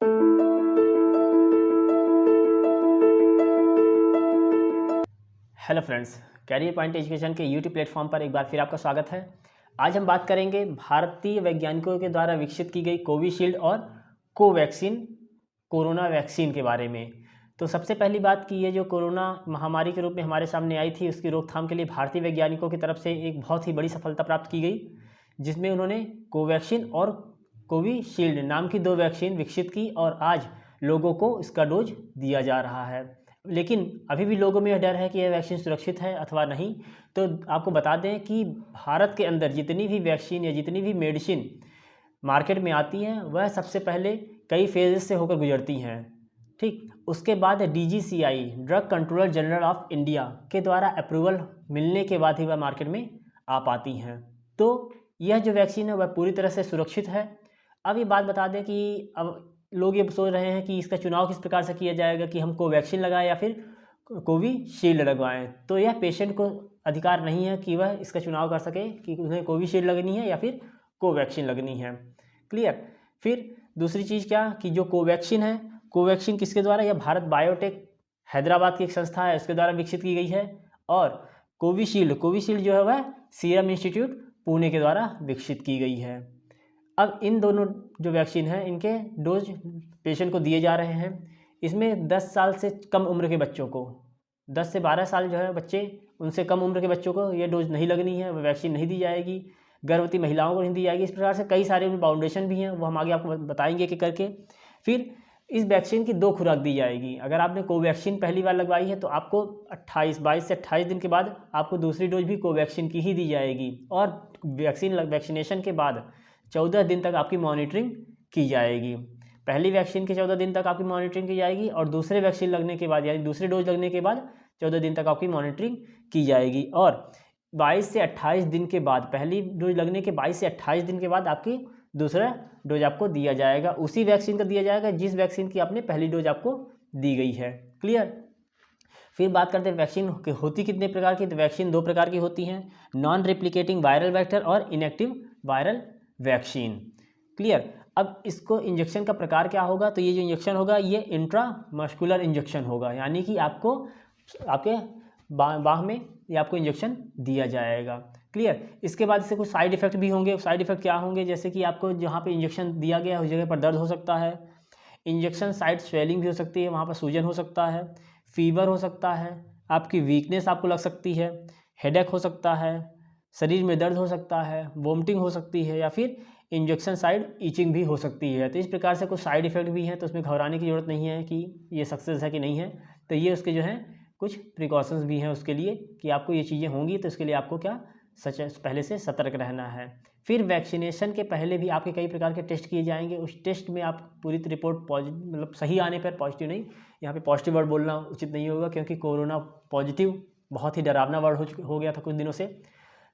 Hello friends, Career Point Education के YouTube platform पर एक बार फिर आपका स्वागत है। आज हम बात करेंगे भारतीय वैज्ञानिकों के द्वारा विकसित की गई कोविशील्ड और कोवैक्सीन कोरोना वैक्सीन के बारे में। तो सबसे पहली बात कि ये जो कोरोना महामारी के रूप में हमारे सामने आई थी, उसकी रोकथाम के लिए भारतीय वैज्ञानिकों की तरफ से एक बहुत ही बड़ी सफलता प्राप्त की गई, जिसमें उन्होंने कोवैक्सीन और कोविशील्ड नाम की 2 वैक्सीन विकसित की और आज लोगों को इसका डोज दिया जा रहा है। लेकिन अभी भी लोगों में यह डर है कि यह वैक्सीन सुरक्षित है अथवा नहीं। तो आपको बता दें कि भारत के अंदर जितनी भी वैक्सीन या जितनी भी मेडिसिन मार्केट में आती हैं, वह सबसे पहले कई फेजेस से होकर गुजरती हैं। ठीक, उसके बाद DGCI drug controller general of India के द्वारा अप्रूवल मिलने के बाद ही वह मार्केट में आ पाती हैं। तो यह जो वैक्सीन है वह पूरी तरह से सुरक्षित है। अब ये बात बता दें कि अब लोग ये सोच रहे हैं कि इसका चुनाव किस प्रकार से किया जाएगा, कि हम कोवैक्सीन लगाएं या फिर कोविशील्ड लगवाएं। तो यह पेशेंट को अधिकार नहीं है कि वह इसका चुनाव कर सके कि उन्हें कोविशील्ड लगनी है या फिर कोवैक्सीन लगनी है। क्लियर। फिर दूसरी चीज़ क्या कि जो कोवैक्सीन है, कोवैक्सीन किसके द्वारा, यह भारत बायोटेक हैदराबाद की एक संस्था है, उसके द्वारा विकसित की गई है। और कोविशील्ड जो है वह सीरम इंस्टीट्यूट पुणे के द्वारा विकसित की गई है। अब इन दोनों जो वैक्सीन हैं, इनके डोज पेशेंट को दिए जा रहे हैं। इसमें 10 साल से कम उम्र के बच्चों को, 10 से 12 साल जो है बच्चे, उनसे कम उम्र के बच्चों को ये डोज नहीं लगनी है, वो वैक्सीन नहीं दी जाएगी। गर्भवती महिलाओं को नहीं दी जाएगी। इस प्रकार से कई सारे बाउंडेशन भी हैं, वो हम आगे आपको बताएंगे कि करके। फिर इस वैक्सीन की 2 खुराक दी जाएगी। अगर आपने कोवैक्सीन पहली बार लगवाई है तो आपको 22 से 28 दिन के बाद आपको दूसरी डोज भी कोवैक्सीन की ही दी जाएगी। और वैक्सीनेशन के बाद 14 दिन तक आपकी मॉनिटरिंग की जाएगी। पहली वैक्सीन के 14 दिन तक आपकी मॉनिटरिंग की जाएगी और दूसरे वैक्सीन लगने के बाद, यानी दूसरे डोज लगने के बाद 14 दिन तक आपकी मॉनिटरिंग की जाएगी। और 22 से 28 दिन के बाद, पहली डोज लगने के 22 से 28 दिन के बाद आपकी दूसरा डोज आपको दिया जाएगा। उसी वैक्सीन का दिया जाएगा जिस वैक्सीन की आपने पहली डोज आपको दी गई है। क्लियर। फिर बात करते हैं वैक्सीन होती कितने प्रकार की। तो वैक्सीन 2 प्रकार की होती हैं, नॉन रेप्लिकेटिंग वायरल वेक्टर और इनएक्टिव वायरल वैक्सीन। क्लियर। अब इसको इंजेक्शन का प्रकार क्या होगा, तो ये जो इंजेक्शन होगा ये इंट्रामस्कुलर इंजेक्शन होगा, यानी कि आपको आपके बाह में ये आपको इंजेक्शन दिया जाएगा। क्लियर। इसके बाद इससे कुछ साइड इफ़ेक्ट भी होंगे। साइड इफ़ेक्ट क्या होंगे, जैसे कि आपको जहाँ पे इंजेक्शन दिया गया है उस जगह पर दर्द हो सकता है, इंजेक्शन साइट स्वेलिंग भी हो सकती है, वहाँ पर सूजन हो सकता है, फीवर हो सकता है, आपकी वीकनेस आपको लग सकती है, हेडेक हो सकता है, शरीर में दर्द हो सकता है, वोमिटिंग हो सकती है, या फिर इंजेक्शन साइड ईचिंग भी हो सकती है। तो इस प्रकार से कुछ साइड इफ़ेक्ट भी हैं, तो उसमें घबराने की ज़रूरत नहीं है कि ये सक्सेस है कि नहीं है। तो ये उसके जो हैं कुछ प्रिकॉशंस भी हैं उसके लिए कि आपको ये चीज़ें होंगी, तो इसके लिए आपको क्या पहले से सतर्क रहना है। फिर वैक्सीनेशन के पहले भी आपके कई प्रकार के टेस्ट किए जाएंगे। उस टेस्ट में आप पूरी रिपोर्ट पॉजिटिव, मतलब सही आने पर, पॉजिटिव नहीं, यहाँ पे पॉजिटिव वर्ड बोलना उचित नहीं होगा क्योंकि कोरोना पॉजिटिव बहुत ही डरावना वर्ड हो गया था कुछ दिनों से।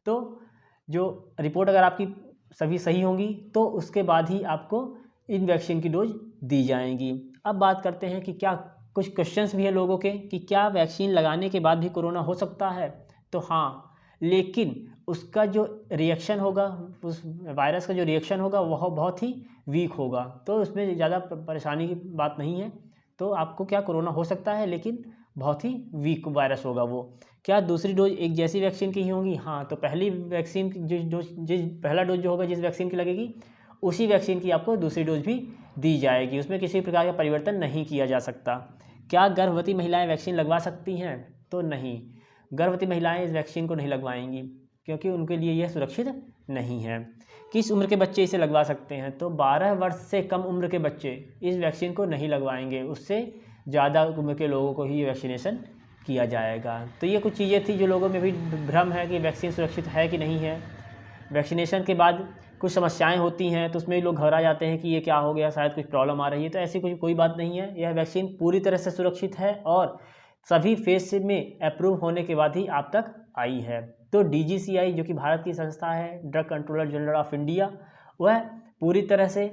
तो जो रिपोर्ट अगर आपकी सभी सही होंगी तो उसके बाद ही आपको इन वैक्सीन की डोज दी जाएंगी। अब बात करते हैं कि क्या कुछ क्वेश्चंस भी हैं लोगों के कि क्या वैक्सीन लगाने के बाद भी कोरोना हो सकता है। तो हाँ, लेकिन उसका जो रिएक्शन होगा, उस वायरस का जो रिएक्शन होगा वह बहुत ही वीक होगा, तो उसमें ज़्यादा परेशानी की बात नहीं है। तो आपको क्या कोरोना हो सकता है, लेकिन बहुत ही वीक वायरस होगा वो। क्या दूसरी डोज एक जैसी वैक्सीन की ही होंगी। हाँ, तो पहली वैक्सीन की जिस पहला डोज जो होगा जिस वैक्सीन की लगेगी, उसी वैक्सीन की आपको दूसरी डोज भी दी जाएगी, उसमें किसी प्रकार का परिवर्तन नहीं किया जा सकता। क्या गर्भवती महिलाएं वैक्सीन लगवा सकती हैं, तो नहीं, गर्भवती महिलाएं इस वैक्सीन को नहीं लगवाएंगी क्योंकि उनके लिए यह सुरक्षित नहीं है। किस उम्र के बच्चे इसे लगवा सकते हैं, तो 12 वर्ष से कम उम्र के बच्चे इस वैक्सीन को नहीं लगवाएंगे, उससे ज़्यादा उम्र के लोगों को ही वैक्सीनेशन किया जाएगा। तो ये कुछ चीज़ें थी जो लोगों में भी भ्रम है कि वैक्सीन सुरक्षित है कि नहीं है। वैक्सीनेशन के बाद कुछ समस्याएं होती हैं तो उसमें लोग घबरा जाते हैं कि ये क्या हो गया, शायद कुछ प्रॉब्लम आ रही है। तो ऐसी कोई बात नहीं है, यह वैक्सीन पूरी तरह से सुरक्षित है और सभी फेज में अप्रूव होने के बाद ही आप तक आई है। तो DGCI जो कि भारत की संस्था है, drug controller general of India, वह पूरी तरह से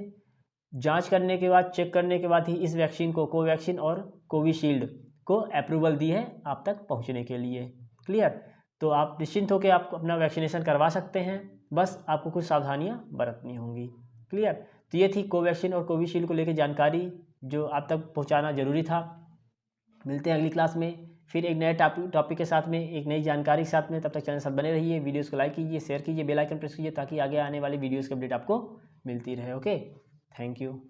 जांच करने के बाद, चेक करने के बाद ही इस वैक्सीन को, कोवैक्सीन और कोविशील्ड को अप्रूवल दी है आप तक पहुंचने के लिए। क्लियर। तो आप निश्चिंत होकर आप अपना वैक्सीनेशन करवा सकते हैं, बस आपको कुछ सावधानियां बरतनी होंगी। क्लियर। तो ये थी कोवैक्सीन और कोविशील्ड को लेकर जानकारी जो आप तक पहुंचाना ज़रूरी था। मिलते हैं अगली क्लास में फिर एक नए टॉपिक के साथ में, एक नई जानकारी के साथ में। तब तक चैनल साथ बने रहिए, वीडियोस को लाइक कीजिए, शेयर कीजिए, बेल आइकन प्रेस कीजिए ताकि आगे आने वाली वीडियोस की अपडेट आपको मिलती रहे। Okay, thank you.